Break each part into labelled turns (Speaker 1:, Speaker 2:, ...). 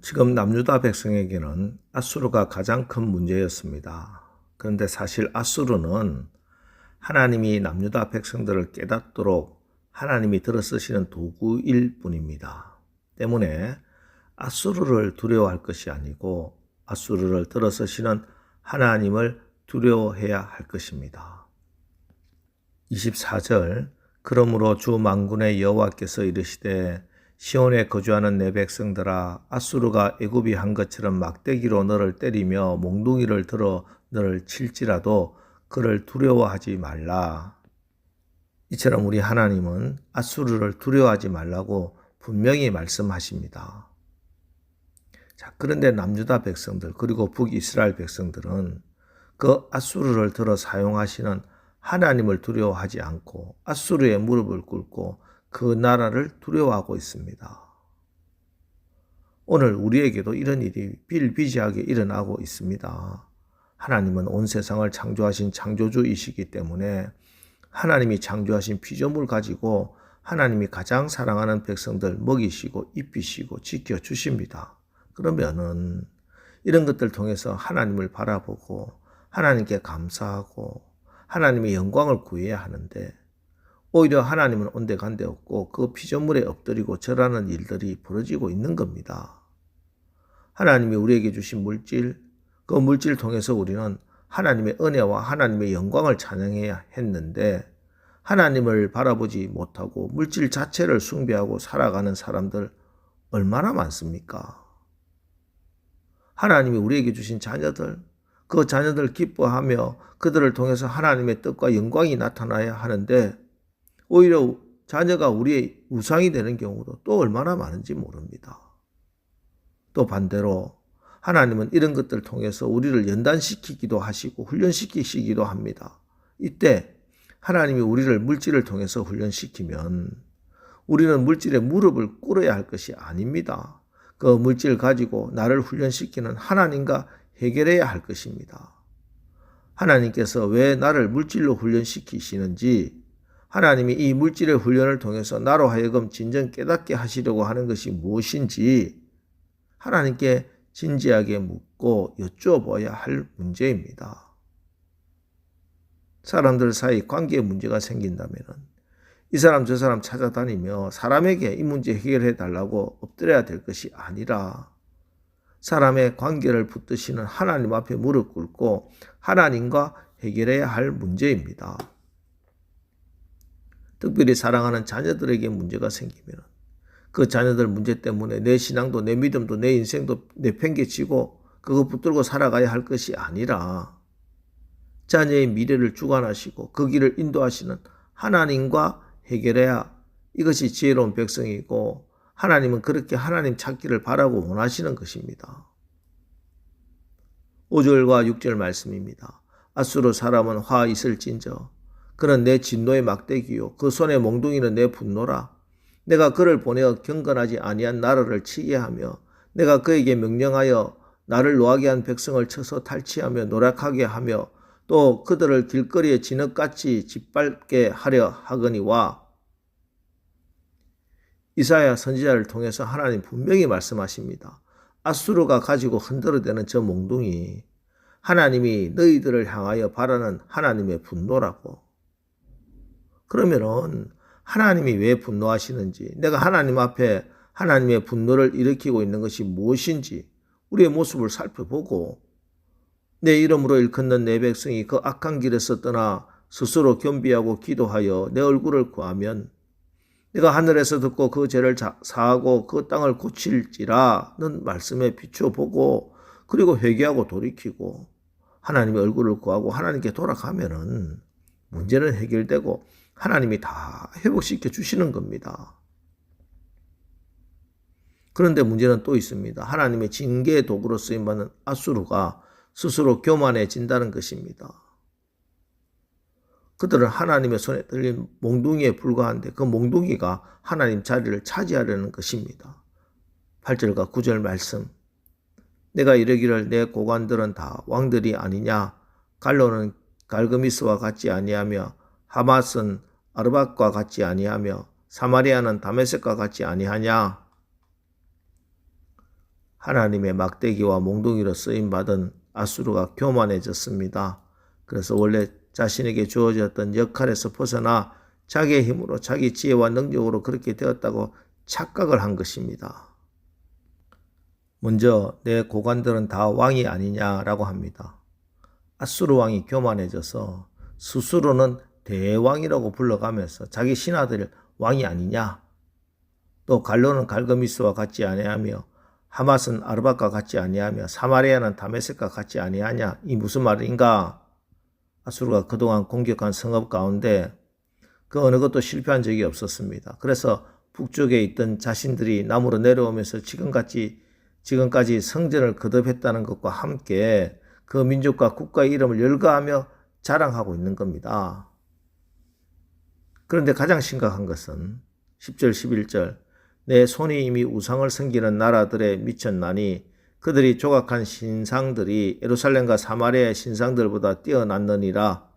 Speaker 1: 지금 남유다 백성에게는 앗수르가 가장 큰 문제였습니다. 그런데 사실 앗수르는 하나님이 남유다 백성들을 깨닫도록 하나님이 들어쓰시는 도구일 뿐입니다. 때문에 앗수르를 두려워할 것이 아니고 앗수르를 들어쓰시는 하나님을 두려워해야 할 것입니다. 24절 그러므로 주 만군의 여호와께서 이르시되 시온에 거주하는 내 백성들아 앗수르가 애굽이 한 것처럼 막대기로 너를 때리며 몽둥이를 들어 너를 칠지라도 그를 두려워하지 말라. 이처럼 우리 하나님은 앗수르를 두려워하지 말라고 분명히 말씀하십니다. 자, 그런데 남유다 백성들 그리고 북이스라엘 백성들은 그 앗수르를 들어 사용하시는 하나님을 두려워하지 않고 앗수르의 무릎을 꿇고 그 나라를 두려워하고 있습니다. 오늘 우리에게도 이런 일이 비일비재하게 일어나고 있습니다. 하나님은 온 세상을 창조하신 창조주이시기 때문에 하나님이 창조하신 피조물 가지고 하나님이 가장 사랑하는 백성들 먹이시고 입히시고 지켜주십니다. 그러면은 이런 것들 통해서 하나님을 바라보고 하나님께 감사하고 하나님의 영광을 구해야 하는데 오히려 하나님은 온데간데 없고 그 피조물에 엎드리고 절하는 일들이 벌어지고 있는 겁니다. 하나님이 우리에게 주신 물질, 그 물질을 통해서 우리는 하나님의 은혜와 하나님의 영광을 찬양해야 했는데 하나님을 바라보지 못하고 물질 자체를 숭배하고 살아가는 사람들 얼마나 많습니까? 하나님이 우리에게 주신 자녀들, 그 자녀들 기뻐하며 그들을 통해서 하나님의 뜻과 영광이 나타나야 하는데 오히려 자녀가 우리의 우상이 되는 경우도 또 얼마나 많은지 모릅니다. 또 반대로 하나님은 이런 것들을 통해서 우리를 연단시키기도 하시고 훈련시키시기도 합니다. 이때 하나님이 우리를 물질을 통해서 훈련시키면 우리는 물질에 무릎을 꿇어야 할 것이 아닙니다. 그 물질을 가지고 나를 훈련시키는 하나님과 해결해야 할 것입니다. 하나님께서 왜 나를 물질로 훈련시키시는지 하나님이 이 물질의 훈련을 통해서 나로 하여금 진정 깨닫게 하시려고 하는 것이 무엇인지 하나님께 진지하게 묻고 여쭈어봐야 할 문제입니다. 사람들 사이 관계에 문제가 생긴다면 이 사람 저 사람 찾아다니며 사람에게 이 문제 해결해 달라고 엎드려야 될 것이 아니라 사람의 관계를 붙드시는 하나님 앞에 무릎 꿇고 하나님과 해결해야 할 문제입니다. 특별히 사랑하는 자녀들에게 문제가 생기면 그 자녀들 문제 때문에 내 신앙도 내 믿음도 내 인생도 내팽개치고 그거 붙들고 살아가야 할 것이 아니라 자녀의 미래를 주관하시고 그 길을 인도하시는 하나님과 해결해야 이것이 지혜로운 백성이고 하나님은 그렇게 하나님 찾기를 바라고 원하시는 것입니다. 5절과 6절 말씀입니다. 앗수르 사람은 화 있을진저 그는 내 진노의 막대기요 그 손의 몽둥이는 내 분노라. 내가 그를 보내어 경건하지 아니한 나라를 치게 하며 내가 그에게 명령하여 나를 노하게 한 백성을 쳐서 탈취하며 노력하게 하며 또 그들을 길거리에 진흙같이 짓밟게 하려 하거니와. 이사야 선지자를 통해서 하나님 분명히 말씀하십니다. 앗수르가 가지고 흔들어대는 저 몽둥이 하나님이 너희들을 향하여 바라는 하나님의 분노라고. 그러면은 하나님이 왜 분노하시는지 내가 하나님 앞에 하나님의 분노를 일으키고 있는 것이 무엇인지 우리의 모습을 살펴보고 내 이름으로 일컫는 내 백성이 그 악한 길에서 떠나 스스로 겸비하고 기도하여 내 얼굴을 구하면 내가 하늘에서 듣고 그 죄를 사하고 그 땅을 고칠지라는 말씀에 비춰보고 그리고 회개하고 돌이키고 하나님의 얼굴을 구하고 하나님께 돌아가면은 문제는 해결되고 하나님이 다 회복시켜 주시는 겁니다. 그런데 문제는 또 있습니다. 하나님의 징계의 도구로 쓰임받는 앗수르가 스스로 교만해진다는 것입니다. 그들은 하나님의 손에 들린 몽둥이에 불과한데 그 몽둥이가 하나님 자리를 차지하려는 것입니다. 8절과 9절 말씀. 내가 이르기를 내 고관들은 다 왕들이 아니냐. 갈로는 갈그미스와 같지 아니하며 하맛은 아르밧과 같지 아니하며 사마리아는 다메섹과 같지 아니하냐. 하나님의 막대기와 몽둥이로 쓰임받은 아수르가 교만해졌습니다. 그래서 원래 자신에게 주어졌던 역할에서 벗어나 자기의 힘으로 자기 지혜와 능력으로 그렇게 되었다고 착각을 한 것입니다. 먼저 내 고관들은 다 왕이 아니냐라고 합니다. 아수르 왕이 교만해져서 스스로는 대왕이라고 불러가면서 자기 신하들 왕이 아니냐, 또 갈로는 갈그미스와 같지 아니하며 하맛은 아르밧과 같지 아니하며 사마리아는 다메섹과 같지 아니하냐, 이 무슨 말인가? 아수르가 그동안 공격한 성읍 가운데 그 어느 것도 실패한 적이 없었습니다. 그래서 북쪽에 있던 자신들이 남으로 내려오면서 지금까지 성전을 거듭했다는 것과 함께 그 민족과 국가의 이름을 열거하며 자랑하고 있는 겁니다. 그런데 가장 심각한 것은 10절 11절 내 손이 이미 우상을 섬기는 나라들에 미쳤나니 그들이 조각한 신상들이 예루살렘과 사마리아의 신상들보다 뛰어났느니라.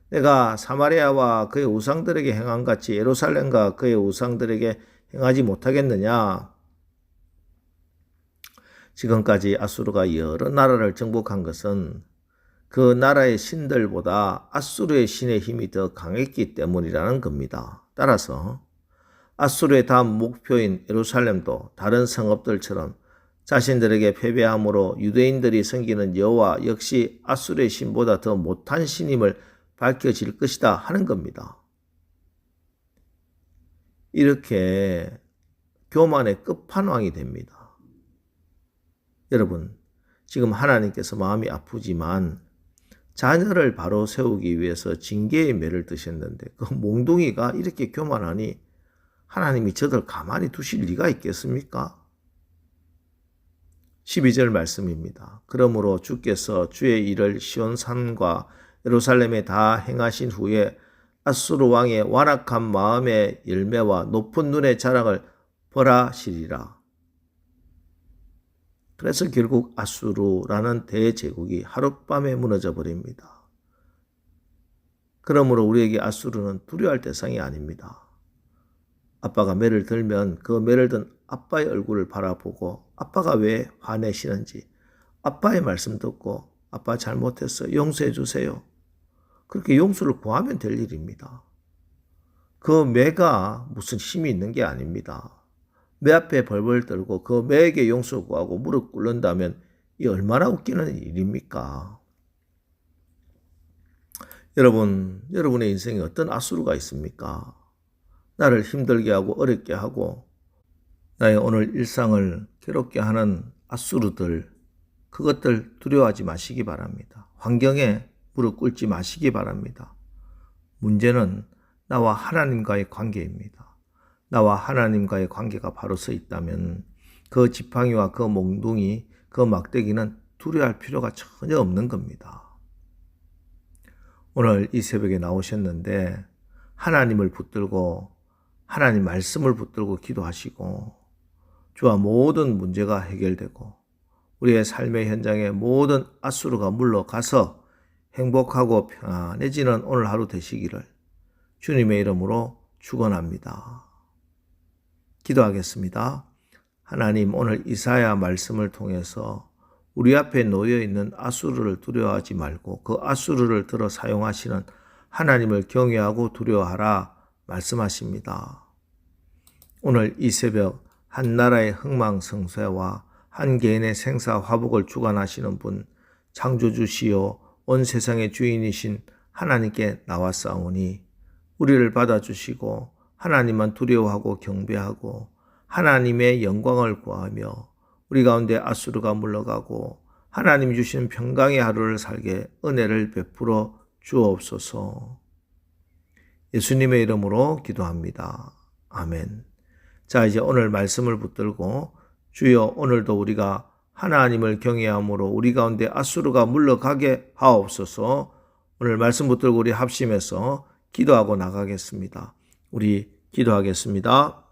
Speaker 1: 내가 사마리아와 그의 우상들에게 행한 같이 예루살렘과 그의 우상들에게 행하지 못하겠느냐. 지금까지 아수르가 여러 나라를 정복한 것은 그 나라의 신들보다 아수르의 신의 힘이 더 강했기 때문이라는 겁니다. 따라서 아수르의 다음 목표인 예루살렘도 다른 성읍들처럼 자신들에게 패배함으로 유대인들이 섬기는 여호와 역시 아수르의 신보다 더 못한 신임을 밝혀질 것이다 하는 겁니다. 이렇게 교만의 끝판왕이 됩니다. 여러분, 지금 하나님께서 마음이 아프지만 자녀를 바로 세우기 위해서 징계의 매를 드셨는데 그 몽둥이가 이렇게 교만하니 하나님이 저들 가만히 두실 리가 있겠습니까? 12절 말씀입니다. 그러므로 주께서 주의 일을 시온산과 예루살렘에 다 행하신 후에 아수르 왕의 완악한 마음의 열매와 높은 눈의 자랑을 벌하시리라. 그래서 결국 아수르라는 대제국이 하룻밤에 무너져 버립니다. 그러므로 우리에게 아수르는 두려워할 대상이 아닙니다. 아빠가 매를 들면 그 매를 든 아빠의 얼굴을 바라보고 아빠가 왜 화내시는지 아빠의 말씀 듣고 아빠 잘못했어요. 용서해 주세요. 그렇게 용서를 구하면 될 일입니다. 그 매가 무슨 힘이 있는 게 아닙니다. 매 앞에 벌벌 떨고 그 매에게 용서 구하고 무릎 꿇는다면 이 얼마나 웃기는 일입니까? 여러분의 인생에 어떤 아수르가 있습니까? 나를 힘들게 하고 어렵게 하고 나의 오늘 일상을 괴롭게 하는 아수르들, 그것들 두려워하지 마시기 바랍니다. 환경에 무릎 꿇지 마시기 바랍니다. 문제는 나와 하나님과의 관계입니다. 나와 하나님과의 관계가 바로 서 있다면 그 지팡이와 그 몽둥이, 그 막대기는 두려워할 필요가 전혀 없는 겁니다. 오늘 이 새벽에 나오셨는데 하나님을 붙들고 하나님 말씀을 붙들고 기도하시고 주와 모든 문제가 해결되고 우리의 삶의 현장에 모든 아수르가 물러가서 행복하고 평안해지는 오늘 하루 되시기를 주님의 이름으로 축원합니다. 기도하겠습니다. 하나님, 오늘 이사야 말씀을 통해서 우리 앞에 놓여있는 아수르를 두려워하지 말고 그 아수르를 들어 사용하시는 하나님을 경외하고 두려워하라 말씀하십니다. 오늘 이 새벽 한 나라의 흥망성쇠와 한 개인의 생사화복을 주관하시는 분, 창조주시요 온 세상의 주인이신 하나님께 나왔사오니 우리를 받아주시고 하나님만 두려워하고 경배하고 하나님의 영광을 구하며 우리 가운데 아수르가 물러가고 하나님 주시는 평강의 하루를 살게 은혜를 베풀어 주옵소서. 예수님의 이름으로 기도합니다. 아멘. 자, 이제 오늘 말씀을 붙들고 주여 오늘도 우리가 하나님을 경외함으로 우리 가운데 아수르가 물러가게 하옵소서. 오늘 말씀 붙들고 우리 합심해서 기도하고 나가겠습니다. 우리 기도하겠습니다.